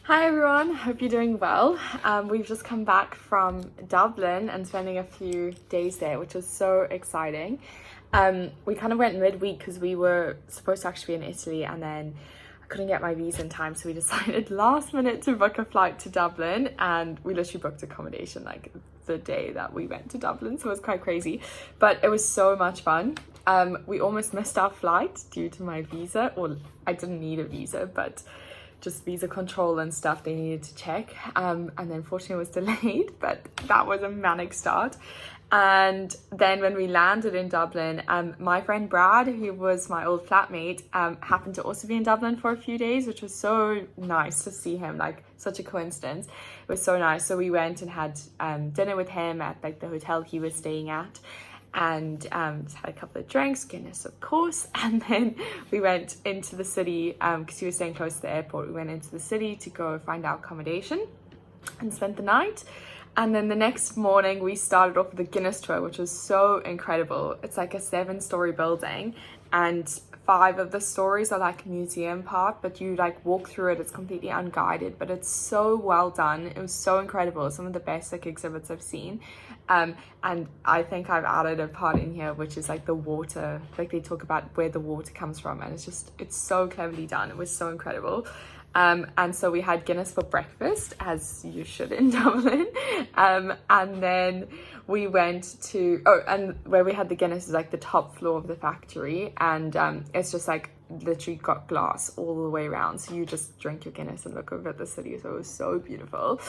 Hi everyone, hope you're doing well. We've just come back from Dublin and spending a few days there, which was so exciting. We kind of went midweek because we were supposed to actually be in Italy, and then I couldn't get my visa in time, so we decided last minute to book a flight to Dublin, and we literally booked accommodation like the day that we went to Dublin, so it was quite crazy, but it was so much fun. We almost missed our flight due to my visa. Well, I didn't need a visa, but just visa control and stuff they needed to check, and then fortunately it was delayed, but that was a manic start. And then when we landed in Dublin, my friend Brad, who was my old flatmate, happened to also be in Dublin for a few days, which was so nice to see him, like such a coincidence. It was so nice. So we went and had dinner with him at like the hotel he was staying at, and just had a couple of drinks, Guinness of course, and then we went into the city because he was staying close to the airport. We went into the city to go find out accommodation and spent the night. And then the next morning we started off with the Guinness tour, which was so incredible. It's like a 7-story building, and 5 of the stories are like museum part, but you like walk through it. It's completely unguided, but it's so well done. It was so incredible. Some of the best like exhibits I've seen. And I think I've added a part in here which is like the water, like they talk about where the water comes from, and it's so cleverly done. It was so incredible. And so we had Guinness for breakfast, as you should in Dublin. And then we went to, and where we had the Guinness is like the top floor of the factory, and it's just like literally got glass all the way around, so you just drink your Guinness and look over at the city. So it was so beautiful.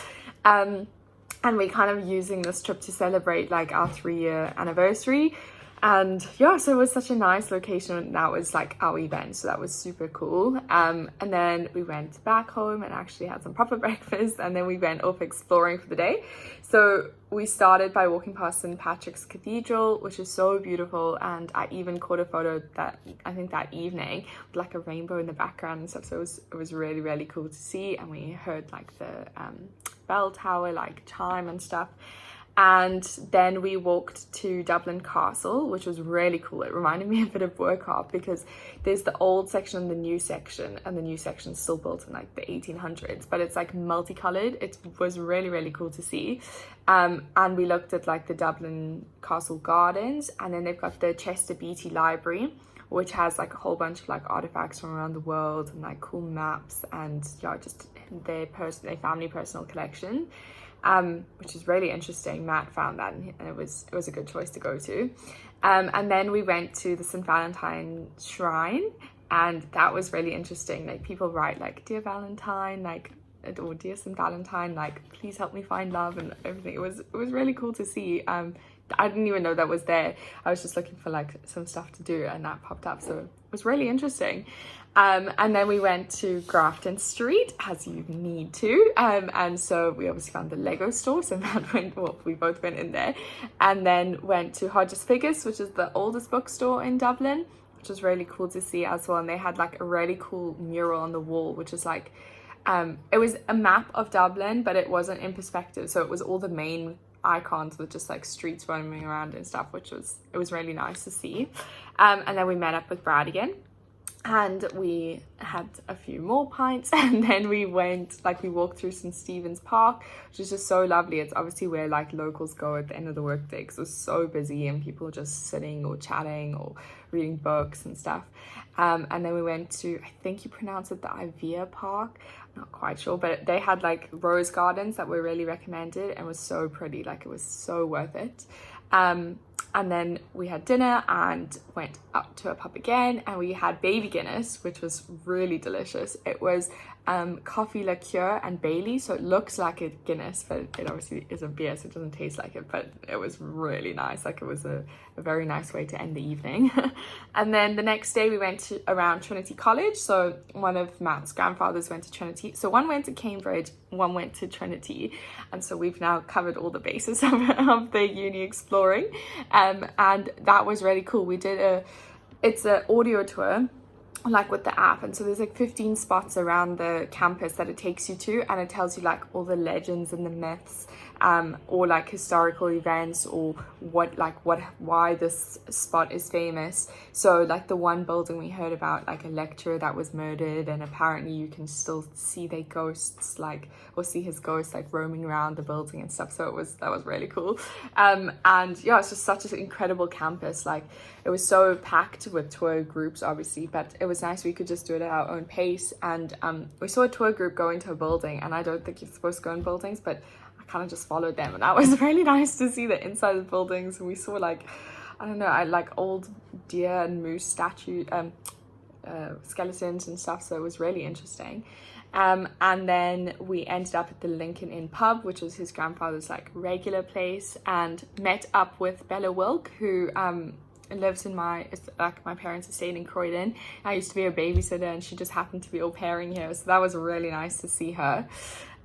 And we kind of using this trip to celebrate like our 3-year anniversary. And yeah, so it was such a nice location, and that was like our event, so that was super cool. And then we went back home and actually had some proper breakfast, and then we went off exploring for the day. So we started by walking past St. Patrick's Cathedral, which is so beautiful, and I even caught a photo that evening with like a rainbow in the background and stuff. So it was really, really cool to see, and we heard like the bell tower like chime and stuff. And then we walked to Dublin Castle, which was really cool. It reminded me a bit of Workup because there's the old section and the new section, and the new section is still built in like the 1800s, but it's like multicolored. It was really, really cool to see. And we looked at like the Dublin Castle gardens, and then they've got the Chester Beatty Library, which has like a whole bunch of like artifacts from around the world and like cool maps, and yeah, just their family personal collection. Which is really interesting. Matt found that, and it was a good choice to go to. And then we went to the St. Valentine Shrine, and that was really interesting. Like people write like, "Dear Valentine," like, or "Dear St. Valentine," like, "Please help me find love," and everything. It was really cool to see. I didn't even know that was there. I was just looking for like some stuff to do, and that popped up, so it was really interesting. And then we went to Grafton Street, as you need to, and so we obviously found the Lego store, so we both went in there, and then went to Hodges Figgis, which is the oldest bookstore in Dublin, which was really cool to see as well. And they had like a really cool mural on the wall, which is like it was a map of Dublin, but it wasn't in perspective, so it was all the main icons with just like streets roaming around and stuff, it was really nice to see. And then we met up with Brad again, and we had a few more pints, and then we walked through St. Stephen's Park, which is just so lovely. It's obviously where like locals go at the end of the workday because it was so busy and people just sitting or chatting or reading books and stuff. And then we went to, I think you pronounce it the Ivea Park, I'm not quite sure, but they had like rose gardens that were really recommended and was so pretty, like it was so worth it. And then we had dinner and went up to a pub again, and we had baby Guinness, which was really delicious. It was coffee liqueur and Bailey, so it looks like a Guinness, but it obviously is a beer, so it doesn't taste like it, but it was really nice. Like it was a very nice way to end the evening. And then the next day we went around Trinity College. So one of Matt's grandfathers went to Trinity. So one went to Cambridge, one went to Trinity. And so we've now covered all the bases of the uni exploring. And that was really cool. We did it's an audio tour, like with the app, and so there's like 15 spots around the campus that it takes you to, and it tells you like all the legends and the myths or like historical events, or why this spot is famous. So like the one building we heard about, like a lecturer that was murdered, and apparently you can still see their ghosts, like, or see his ghost like roaming around the building and stuff. So that was really cool. And yeah, it's just such an incredible campus. Like, it was so packed with tour groups, obviously, but it was nice. We could just do it at our own pace. And we saw a tour group go into a building, and I don't think you're supposed to go in buildings, but I kind of just followed them, and that was really nice to see the inside of the buildings. And we saw like, I don't know, I like old deer and moose skeletons and stuff. So it was really interesting. And then we ended up at the Lincoln Inn pub, which was his grandfather's like regular place, and met up with Bella Wilk, who lives in my parents' estate in Croydon. I used to be a babysitter, and she just happened to be au pairing here, so that was really nice to see her.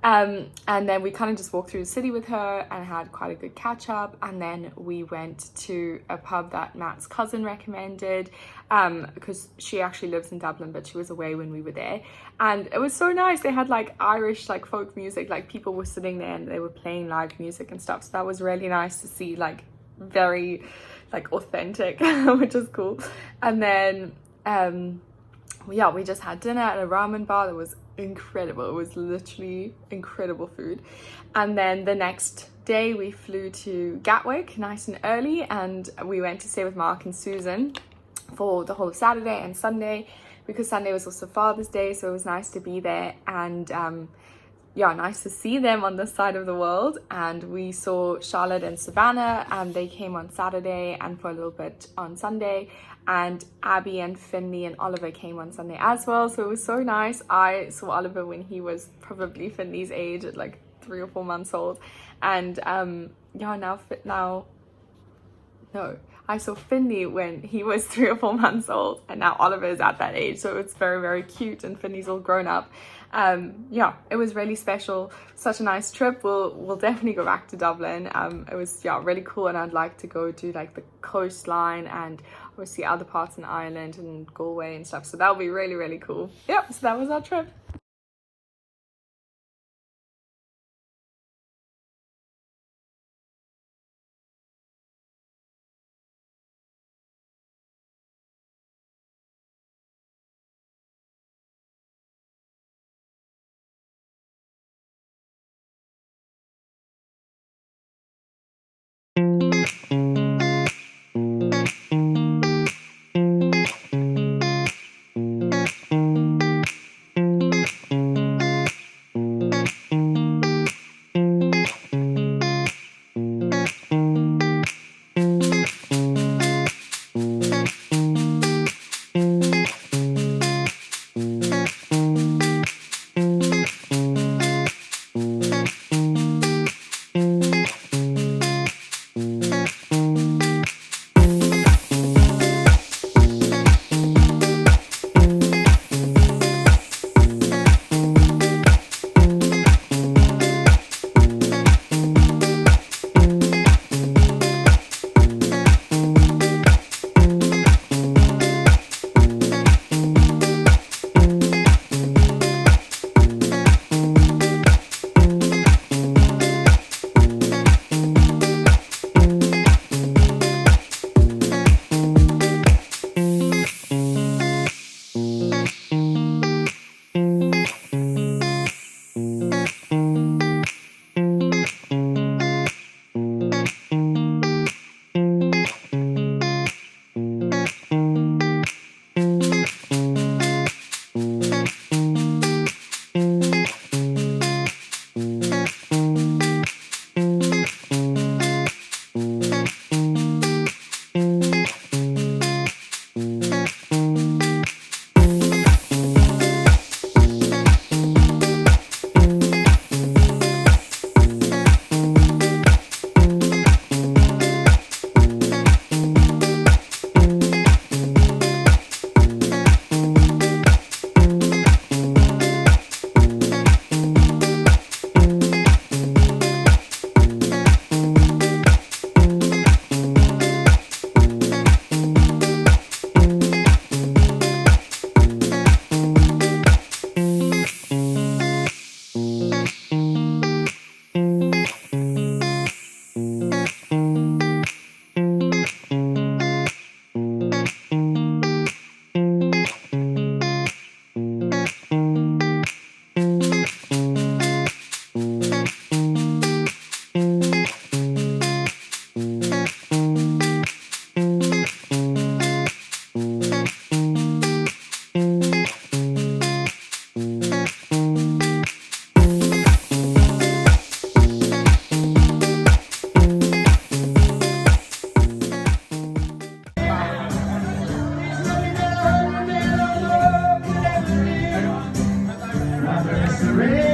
And then we kind of just walked through the city with her and had quite a good catch up. And then we went to a pub that Matt's cousin recommended, because she actually lives in Dublin, but she was away when we were there. And it was so nice. They had like Irish like folk music, like people were sitting there and they were playing live music and stuff. So that was really nice to see, like very like authentic, which is cool. And then yeah, we just had dinner at a ramen bar that was incredible. It was literally incredible food. And then the next day we flew to Gatwick nice and early, and we went to stay with Mark and Susan for the whole of Saturday and Sunday, because Sunday was also Father's Day, so it was nice to be there. And yeah, nice to see them on this side of the world. And we saw Charlotte and Savannah, and they came on Saturday and for a little bit on Sunday. And Abby and Finley and Oliver came on Sunday as well, so it was so nice. I saw Oliver when he was probably Finley's age, at like 3 or 4 months old. And yeah, I saw Finley when he was 3 or 4 months old, and now Oliver is at that age, so it's very, very cute, and Finley's all grown up. Yeah, it was really special. Such a nice trip. We'll definitely go back to Dublin. It was, yeah, really cool, and I'd like to go to like the coastline and obviously other parts in Ireland and Galway and stuff. So that'll be really, really cool. Yep, so that was our trip. surrender.